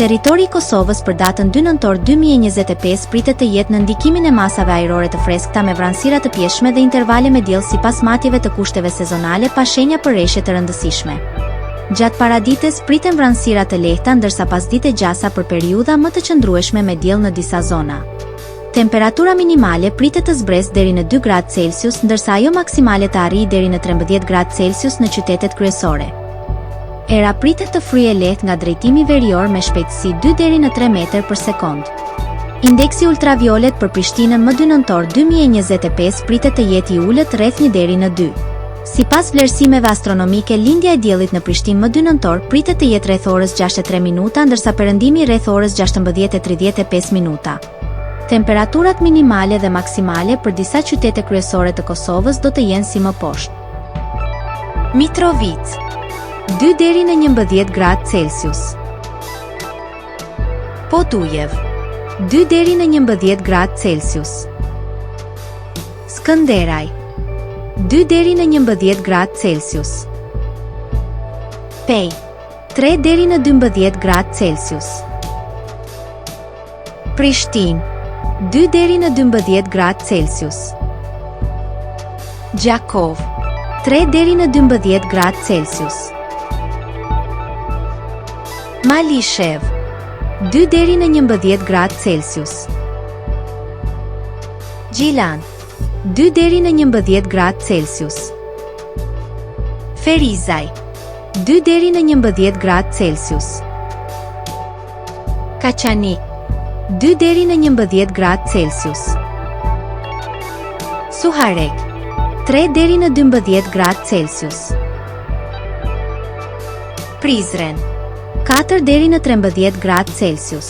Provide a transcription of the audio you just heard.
Territori i Kosovës për datën 2 nëntor 2025 pritet të jetë në ndikimin e masave ajrore të freskëta me vranësira të pjeshme dhe intervale me diell sipas matjeve të kushteve sezonale pa shenja përreshje të rëndësishme. Gjatë paradites priten vranësira të lehta ndërsa pasdite gjasa për periudha më të qëndrueshme me diell në disa zona. Temperatura minimale pritet të zbresë deri në 2 gradë Celsius ndërsa ajo maksimale të arrijë deri në 13 gradë Celsius në qytetet kryesore. Era pritet të fryejë lehtë nga drejtimi verior me shpejtësi 2 deri në 3 metër për sekond. Indeksi ultraviolet për Prishtinën më 2 nëntor 2025 pritet të jetë i ulët rreth 1 deri në 2. Sipas vlerësimeve astronomike, lindja e diellit në Prishtinë më 2 nëntor pritet të jetë rreth orës 6:03 minuta, ndërsa perëndimi rreth orës 16:35 minuta. Temperaturat minimale dhe maksimale për disa qytete kryesore të Kosovës do të jenë si më poshtë. Mitrovica 2 deri në 11 gradë Celsius. Podujev 2 deri në 11 gradë Celsius. Skënderaj 2 deri në 11 gradë Celsius. Pej 3 deri në 12 gradë Celsius. Prishtinë 2 deri në 12 gradë Celsius. Gjakov 3 deri në 12 gradë Celsius. Malishev 2 deri në 11 gradë Celsius. Gjilan 2 deri në 11 gradë Celsius. Ferizaj 2 deri në 11 gradë Celsius. Kaçanik 2 deri në 11 gradë Celsius. Suharek 3 deri në 12 gradë Celsius. Prizren 4 deri në 13 gradë Celsius.